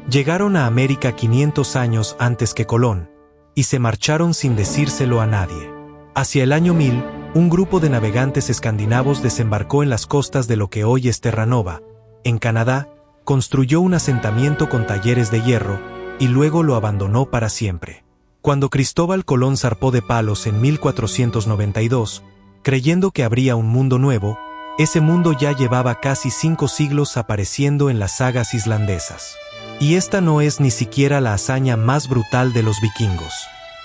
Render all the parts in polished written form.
Llegaron a América 500 años antes que Colón, y se marcharon sin decírselo a nadie. Hacia el año 1000, un grupo de navegantes escandinavos desembarcó en las costas de lo que hoy es Terranova, en Canadá, construyó un asentamiento con talleres de hierro, y luego lo abandonó para siempre. Cuando Cristóbal Colón zarpó de Palos en 1492, creyendo que habría un mundo nuevo, ese mundo ya llevaba casi 5 siglos apareciendo en las sagas islandesas. Y esta no es ni siquiera la hazaña más brutal de los vikingos.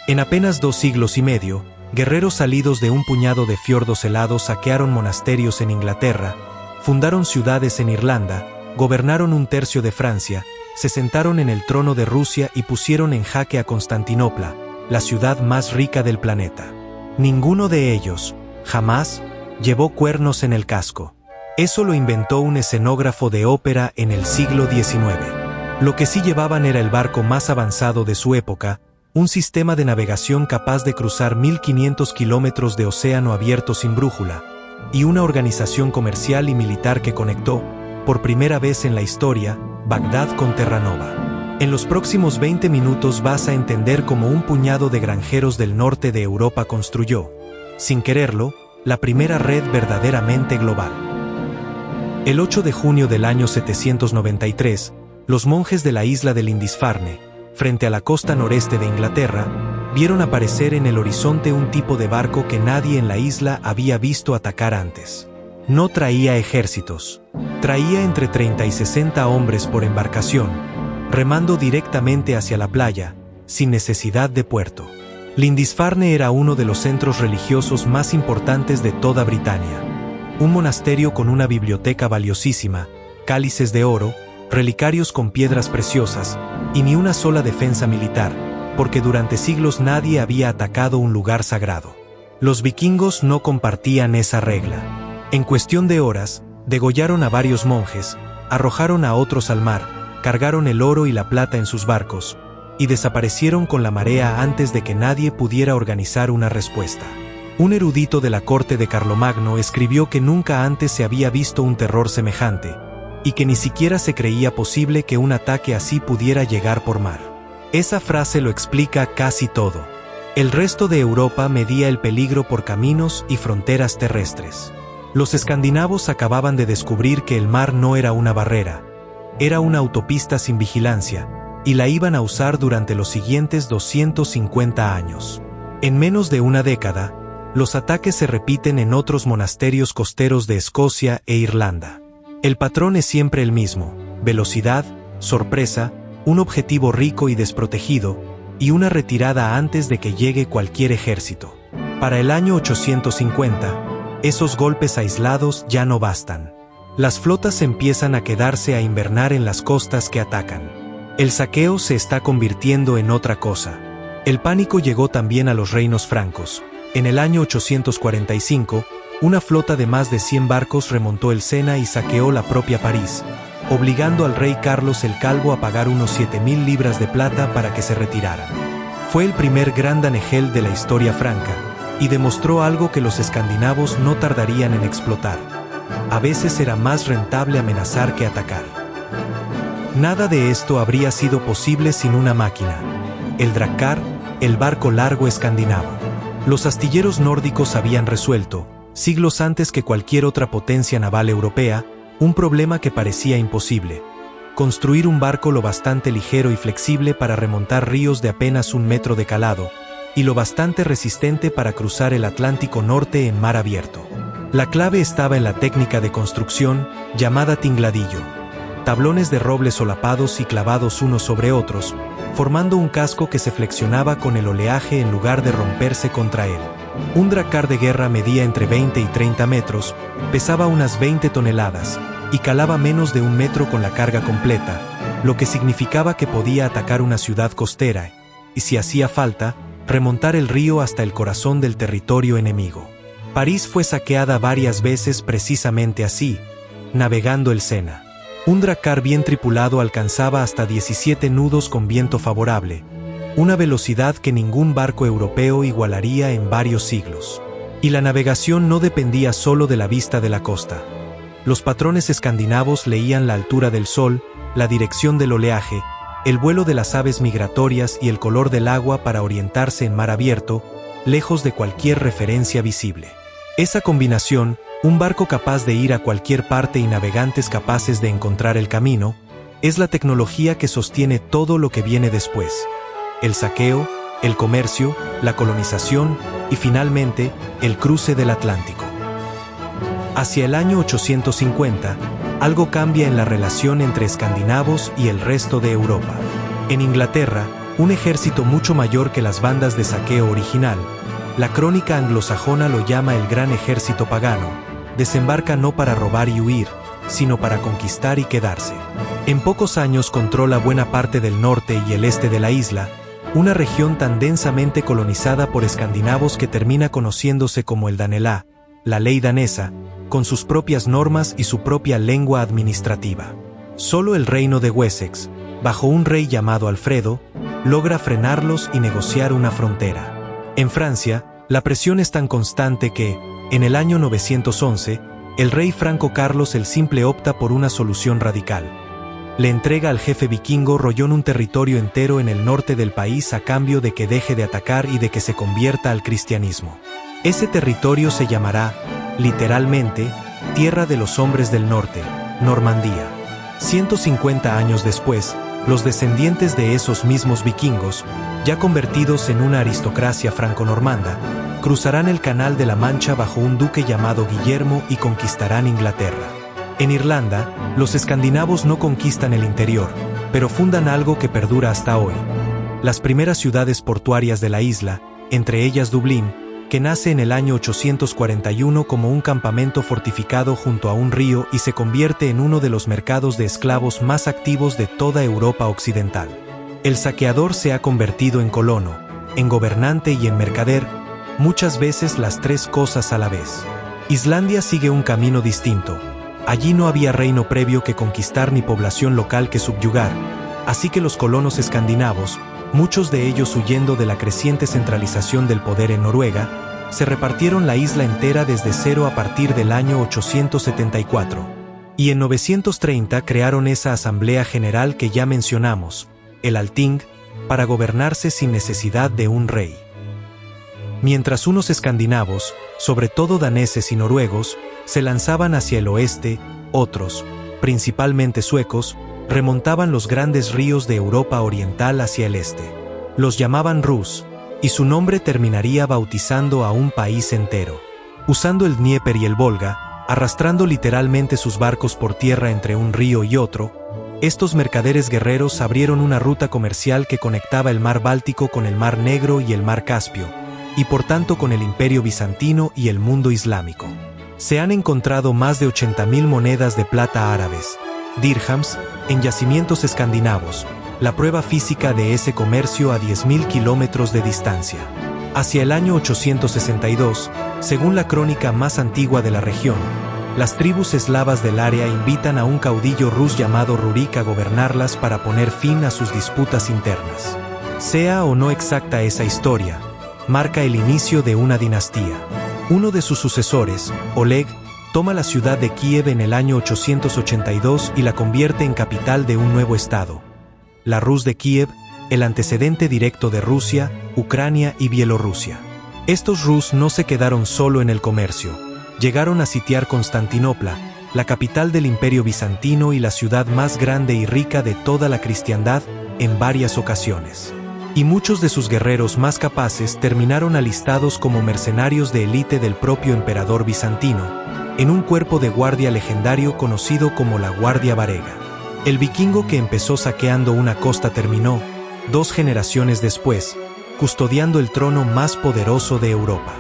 En apenas 2 siglos y medio, guerreros salidos de un puñado de fiordos helados saquearon monasterios en Inglaterra, fundaron ciudades en Irlanda, gobernaron un tercio de Francia, se sentaron en el trono de Rusia y pusieron en jaque a Constantinopla, la ciudad más rica del planeta. Ninguno de ellos, jamás, llevó cuernos en el casco. Eso lo inventó un escenógrafo de ópera en el siglo XIX. Lo que sí llevaban era el barco más avanzado de su época, un sistema de navegación capaz de cruzar 1500 kilómetros de océano abierto sin brújula, y una organización comercial y militar que conectó, por primera vez en la historia, Bagdad con Terranova. En los próximos 20 minutos vas a entender cómo un puñado de granjeros del norte de Europa construyó, sin quererlo, la primera red verdaderamente global. El 8 de junio del año 793, los monjes de la isla de Lindisfarne, frente a la costa noreste de Inglaterra, vieron aparecer en el horizonte un tipo de barco que nadie en la isla había visto atacar antes. No traía ejércitos. Traía entre 30 y 60 hombres por embarcación, remando directamente hacia la playa, sin necesidad de puerto. Lindisfarne era uno de los centros religiosos más importantes de toda Britania. Un monasterio con una biblioteca valiosísima, cálices de oro, relicarios con piedras preciosas, y ni una sola defensa militar, porque durante siglos nadie había atacado un lugar sagrado. Los vikingos no compartían esa regla. En cuestión de horas, degollaron a varios monjes, arrojaron a otros al mar, cargaron el oro y la plata en sus barcos, y desaparecieron con la marea antes de que nadie pudiera organizar una respuesta. Un erudito de la corte de Carlomagno escribió que nunca antes se había visto un terror semejante, y que ni siquiera se creía posible que un ataque así pudiera llegar por mar. Esa frase lo explica casi todo. El resto de Europa medía el peligro por caminos y fronteras terrestres. Los escandinavos acababan de descubrir que el mar no era una barrera, era una autopista sin vigilancia, y la iban a usar durante los siguientes 250 años. En menos de una década, los ataques se repiten en otros monasterios costeros de Escocia e Irlanda. El patrón es siempre el mismo: velocidad, sorpresa, un objetivo rico y desprotegido, y una retirada antes de que llegue cualquier ejército. Para el año 850, esos golpes aislados ya no bastan. Las flotas empiezan a quedarse a invernar en las costas que atacan. El saqueo se está convirtiendo en otra cosa. El pánico llegó también a los reinos francos. En el año 845, una flota de más de 100 barcos remontó el Sena y saqueó la propia París, obligando al rey Carlos el Calvo a pagar unos 7.000 libras de plata para que se retirara. Fue el primer gran danegel de la historia franca, y demostró algo que los escandinavos no tardarían en explotar. A veces era más rentable amenazar que atacar. Nada de esto habría sido posible sin una máquina: el Drakkar, el barco largo escandinavo. Los astilleros nórdicos habían resuelto, siglos antes que cualquier otra potencia naval europea, un problema que parecía imposible: construir un barco lo bastante ligero y flexible para remontar ríos de apenas 1 metro de calado, y lo bastante resistente para cruzar el Atlántico Norte en mar abierto. La clave estaba en la técnica de construcción, llamada tingladillo: tablones de roble solapados y clavados unos sobre otros, formando un casco que se flexionaba con el oleaje en lugar de romperse contra él. Un Drakkar de guerra medía entre 20 y 30 metros, pesaba unas 20 toneladas, y calaba menos de 1 metro con la carga completa, lo que significaba que podía atacar una ciudad costera, y si hacía falta, remontar el río hasta el corazón del territorio enemigo. París fue saqueada varias veces precisamente así, navegando el Sena. Un Drakkar bien tripulado alcanzaba hasta 17 nudos con viento favorable, una velocidad que ningún barco europeo igualaría en varios siglos. Y la navegación no dependía solo de la vista de la costa. Los patrones escandinavos leían la altura del sol, la dirección del oleaje, el vuelo de las aves migratorias y el color del agua para orientarse en mar abierto, lejos de cualquier referencia visible. Esa combinación, un barco capaz de ir a cualquier parte y navegantes capaces de encontrar el camino, es la tecnología que sostiene todo lo que viene después. El saqueo, el comercio, la colonización y finalmente, el cruce del Atlántico. Hacia el año 850, algo cambia en la relación entre escandinavos y el resto de Europa. En Inglaterra, un ejército mucho mayor que las bandas de saqueo original, la crónica anglosajona lo llama el Gran Ejército Pagano, desembarca no para robar y huir, sino para conquistar y quedarse. En pocos años controla buena parte del norte y el este de la isla, una región tan densamente colonizada por escandinavos que termina conociéndose como el Danelá, la ley danesa, con sus propias normas y su propia lengua administrativa. Solo el reino de Wessex, bajo un rey llamado Alfredo, logra frenarlos y negociar una frontera. En Francia, la presión es tan constante que, en el año 911, el rey franco Carlos el Simple opta por una solución radical. Le entrega al jefe vikingo Rollón un territorio entero en el norte del país a cambio de que deje de atacar y de que se convierta al cristianismo. Ese territorio se llamará, literalmente, Tierra de los Hombres del Norte, Normandía. 150 años después, los descendientes de esos mismos vikingos, ya convertidos en una aristocracia franco-normanda, cruzarán el Canal de la Mancha bajo un duque llamado Guillermo y conquistarán Inglaterra. En Irlanda, los escandinavos no conquistan el interior, pero fundan algo que perdura hasta hoy. Las primeras ciudades portuarias de la isla, entre ellas Dublín, que nace en el año 841 como un campamento fortificado junto a un río y se convierte en uno de los mercados de esclavos más activos de toda Europa occidental. El saqueador se ha convertido en colono, en gobernante y en mercader, muchas veces las tres cosas a la vez. Islandia sigue un camino distinto. Allí no había reino previo que conquistar ni población local que subyugar, así que los colonos escandinavos, muchos de ellos huyendo de la creciente centralización del poder en Noruega, se repartieron la isla entera desde cero a partir del año 874. Y en 930 crearon esa Asamblea General que ya mencionamos, el Althing, para gobernarse sin necesidad de un rey. Mientras unos escandinavos, sobre todo daneses y noruegos, se lanzaban hacia el oeste, otros, principalmente suecos, remontaban los grandes ríos de Europa Oriental hacia el este. Los llamaban Rus, y su nombre terminaría bautizando a un país entero. Usando el Dnieper y el Volga, arrastrando literalmente sus barcos por tierra entre un río y otro, estos mercaderes guerreros abrieron una ruta comercial que conectaba el mar Báltico con el mar Negro y el mar Caspio, y por tanto con el Imperio Bizantino y el mundo islámico. Se han encontrado más de 80.000 monedas de plata árabes, dirhams, en yacimientos escandinavos, la prueba física de ese comercio a 10.000 kilómetros de distancia. Hacia el año 862, según la crónica más antigua de la región, las tribus eslavas del área invitan a un caudillo rus llamado Rurik a gobernarlas para poner fin a sus disputas internas. Sea o no exacta esa historia, marca el inicio de una dinastía. Uno de sus sucesores, Oleg, toma la ciudad de Kiev en el año 882 y la convierte en capital de un nuevo estado, la Rus de Kiev, el antecedente directo de Rusia, Ucrania y Bielorrusia. Estos Rus no se quedaron solo en el comercio, llegaron a sitiar Constantinopla, la capital del Imperio Bizantino y la ciudad más grande y rica de toda la cristiandad, en varias ocasiones. Y muchos de sus guerreros más capaces terminaron alistados como mercenarios de élite del propio emperador bizantino, en un cuerpo de guardia legendario conocido como la Guardia Varega. El vikingo que empezó saqueando una costa terminó, 2 generaciones después, custodiando el trono más poderoso de Europa.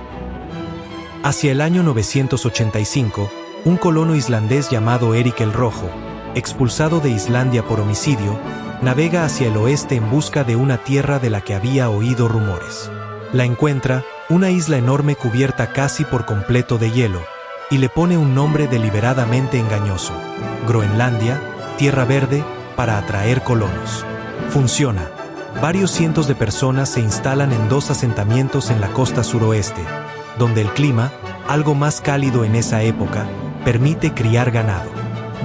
Hacia el año 985, un colono islandés llamado Erik el Rojo, expulsado de Islandia por homicidio, navega hacia el oeste en busca de una tierra de la que había oído rumores. La encuentra, una isla enorme cubierta casi por completo de hielo, y le pone un nombre deliberadamente engañoso, Groenlandia, Tierra Verde, para atraer colonos. Funciona. Varios cientos de personas se instalan en 2 asentamientos en la costa suroeste, donde el clima, algo más cálido en esa época, permite criar ganado.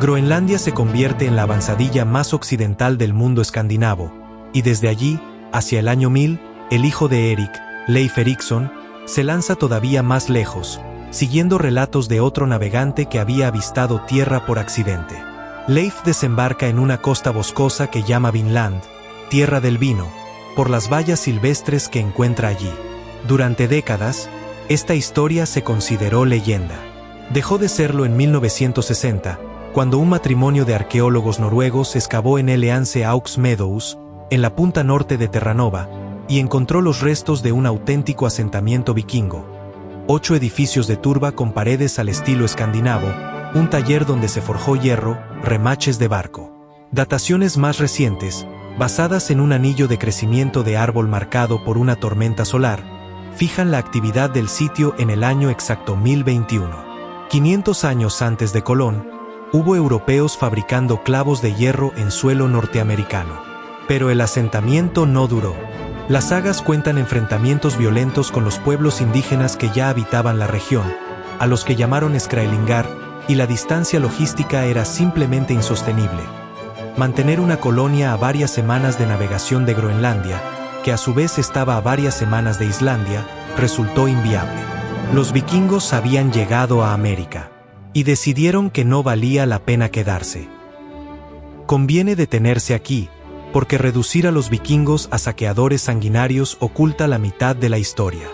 Groenlandia se convierte en la avanzadilla más occidental del mundo escandinavo, y desde allí, hacia el año 1000, el hijo de Erik, Leif Erikson, se lanza todavía más lejos, siguiendo relatos de otro navegante que había avistado tierra por accidente. Leif desembarca en una costa boscosa que llama Vinland, tierra del vino, por las vallas silvestres que encuentra allí. Durante décadas, esta historia se consideró leyenda. Dejó de serlo en 1960, cuando un matrimonio de arqueólogos noruegos excavó en Eleanse Aux Meadows, en la punta norte de Terranova, y encontró los restos de un auténtico asentamiento vikingo. 8 edificios de turba con paredes al estilo escandinavo, un taller donde se forjó hierro, remaches de barco. Dataciones más recientes, basadas en un anillo de crecimiento de árbol marcado por una tormenta solar, fijan la actividad del sitio en el año exacto 1021. 500 años antes de Colón, hubo europeos fabricando clavos de hierro en suelo norteamericano. Pero el asentamiento no duró. Las sagas cuentan enfrentamientos violentos con los pueblos indígenas que ya habitaban la región, a los que llamaron Skraelingar, y la distancia logística era simplemente insostenible. Mantener una colonia a varias semanas de navegación de Groenlandia, que a su vez estaba a varias semanas de Islandia, resultó inviable. Los vikingos habían llegado a América, y decidieron que no valía la pena quedarse. Conviene detenerse aquí, porque reducir a los vikingos a saqueadores sanguinarios oculta la mitad de la historia.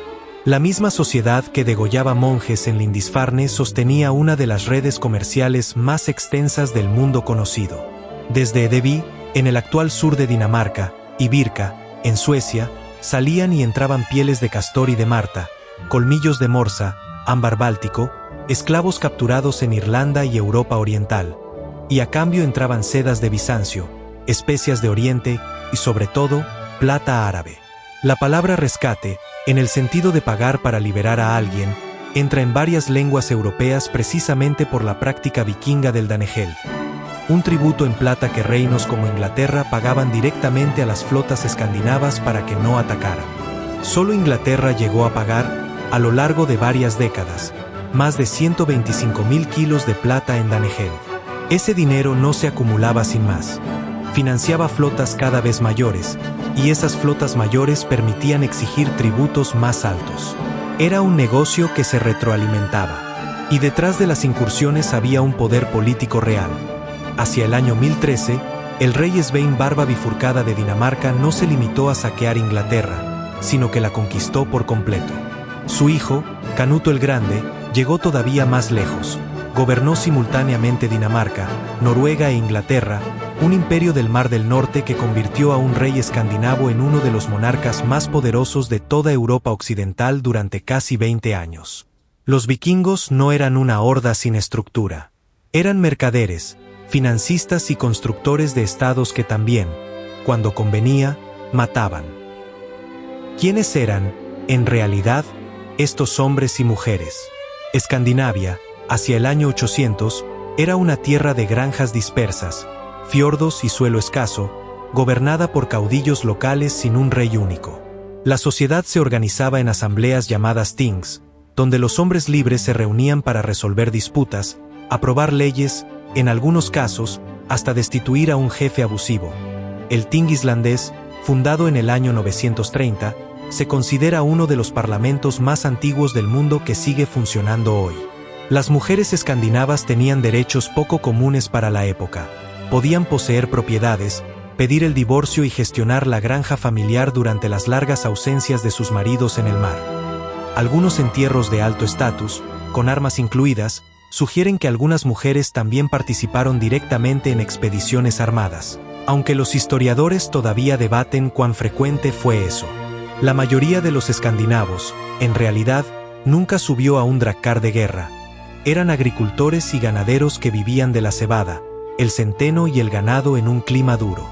La misma sociedad que degollaba monjes en Lindisfarne sostenía una de las redes comerciales más extensas del mundo conocido. Desde Edeby, en el actual sur de Dinamarca, y Birka, en Suecia, salían y entraban pieles de castor y de marta, colmillos de morsa, ámbar báltico, esclavos capturados en Irlanda y Europa Oriental, y a cambio entraban sedas de Bizancio, especias de Oriente y sobre todo, plata árabe. La palabra rescate, en el sentido de pagar para liberar a alguien, entra en varias lenguas europeas precisamente por la práctica vikinga del Danegeld, un tributo en plata que reinos como Inglaterra pagaban directamente a las flotas escandinavas para que no atacaran. Solo Inglaterra llegó a pagar, a lo largo de varias décadas, más de 125.000 kilos de plata en Danegeld. Ese dinero no se acumulaba sin más. Financiaba flotas cada vez mayores, y esas flotas mayores permitían exigir tributos más altos. Era un negocio que se retroalimentaba, y detrás de las incursiones había un poder político real. Hacia el año 1013, el rey Svein Barba Bifurcada de Dinamarca no se limitó a saquear Inglaterra, sino que la conquistó por completo. Su hijo, Canuto el Grande, llegó todavía más lejos. Gobernó simultáneamente Dinamarca, Noruega e Inglaterra, un imperio del Mar del Norte que convirtió a un rey escandinavo en uno de los monarcas más poderosos de toda Europa occidental durante casi 20 años. Los vikingos no eran una horda sin estructura. Eran mercaderes, financistas y constructores de estados que también, cuando convenía, mataban. ¿Quiénes eran, en realidad, estos hombres y mujeres? Escandinavia, hacia el año 800, era una tierra de granjas dispersas, fiordos y suelo escaso, gobernada por caudillos locales sin un rey único. La sociedad se organizaba en asambleas llamadas Tings, donde los hombres libres se reunían para resolver disputas, aprobar leyes, en algunos casos, hasta destituir a un jefe abusivo. El Ting islandés, fundado en el año 930, se considera uno de los parlamentos más antiguos del mundo que sigue funcionando hoy. Las mujeres escandinavas tenían derechos poco comunes para la época. Podían poseer propiedades, pedir el divorcio y gestionar la granja familiar durante las largas ausencias de sus maridos en el mar. Algunos entierros de alto estatus, con armas incluidas, sugieren que algunas mujeres también participaron directamente en expediciones armadas, aunque los historiadores todavía debaten cuán frecuente fue eso. La mayoría de los escandinavos, en realidad, nunca subió a un drakkar de guerra. Eran agricultores y ganaderos que vivían de la cebada, el centeno y el ganado en un clima duro.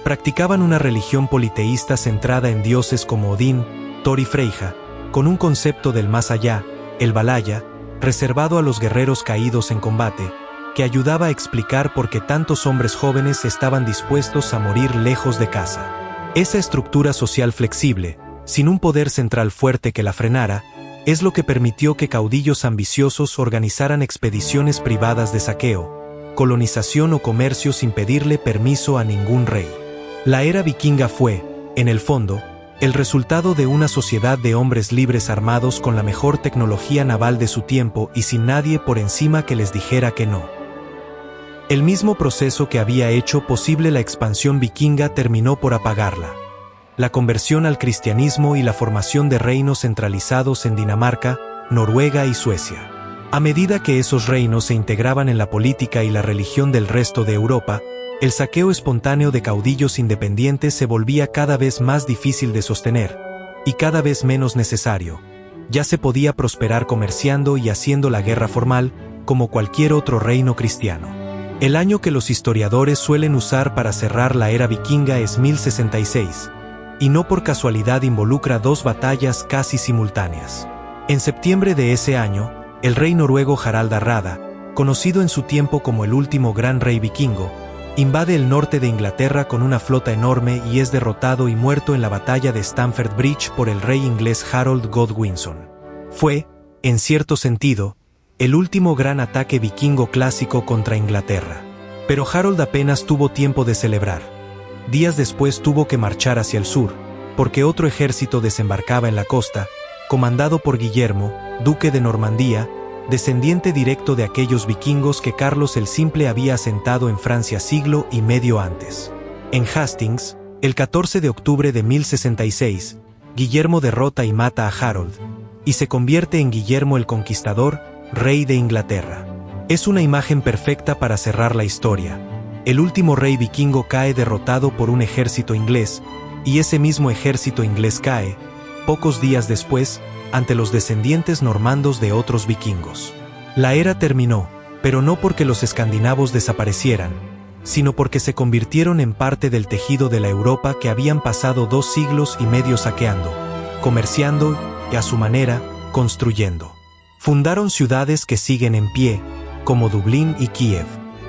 Practicaban una religión politeísta centrada en dioses como Odín, Thor y Freyja, con un concepto del más allá, el Valhalla, reservado a los guerreros caídos en combate, que ayudaba a explicar por qué tantos hombres jóvenes estaban dispuestos a morir lejos de casa. Esa estructura social flexible, sin un poder central fuerte que la frenara, es lo que permitió que caudillos ambiciosos organizaran expediciones privadas de saqueo, colonización o comercio sin pedirle permiso a ningún rey. La era vikinga fue, en el fondo, el resultado de una sociedad de hombres libres armados con la mejor tecnología naval de su tiempo y sin nadie por encima que les dijera que no. El mismo proceso que había hecho posible la expansión vikinga terminó por apagarla. La conversión al cristianismo y la formación de reinos centralizados en Dinamarca, Noruega y Suecia. A medida que esos reinos se integraban en la política y la religión del resto de Europa, el saqueo espontáneo de caudillos independientes se volvía cada vez más difícil de sostener, y cada vez menos necesario. Ya se podía prosperar comerciando y haciendo la guerra formal, como cualquier otro reino cristiano. El año que los historiadores suelen usar para cerrar la era vikinga es 1066, y no por casualidad involucra dos batallas casi simultáneas. En septiembre de ese año, el rey noruego Harald Hardrada, conocido en su tiempo como el último gran rey vikingo, invade el norte de Inglaterra con una flota enorme y es derrotado y muerto en la batalla de Stamford Bridge por el rey inglés Harold Godwinson. Fue, en cierto sentido, el último gran ataque vikingo clásico contra Inglaterra. Pero Harold apenas tuvo tiempo de celebrar. Días después tuvo que marchar hacia el sur, porque otro ejército desembarcaba en la costa, comandado por Guillermo, duque de Normandía, descendiente directo de aquellos vikingos que Carlos el Simple había asentado en Francia siglo y medio antes. En Hastings, el 14 de octubre de 1066, Guillermo derrota y mata a Harold, y se convierte en Guillermo el Conquistador, rey de Inglaterra. Es una imagen perfecta para cerrar la historia. El último rey vikingo cae derrotado por un ejército inglés, y ese mismo ejército inglés cae, pocos días después, ante los descendientes normandos de otros vikingos. La era terminó, pero no porque los escandinavos desaparecieran, sino porque se convirtieron en parte del tejido de la Europa que habían pasado 2 siglos y medio saqueando, comerciando y, a su manera, construyendo. Fundaron ciudades que siguen en pie, como Dublín y Kiev.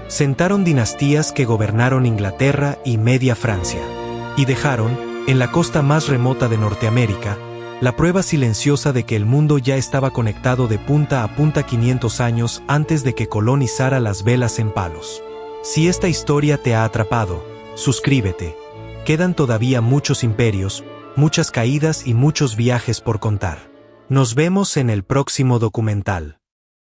Sentaron dinastías que gobernaron Inglaterra y media Francia. Y dejaron, en la costa más remota de Norteamérica, la prueba silenciosa de que el mundo ya estaba conectado de punta a punta 500 años antes de que Colón izara las velas en palos. Si esta historia te ha atrapado, suscríbete. Quedan todavía muchos imperios, muchas caídas y muchos viajes por contar. Nos vemos en el próximo documental.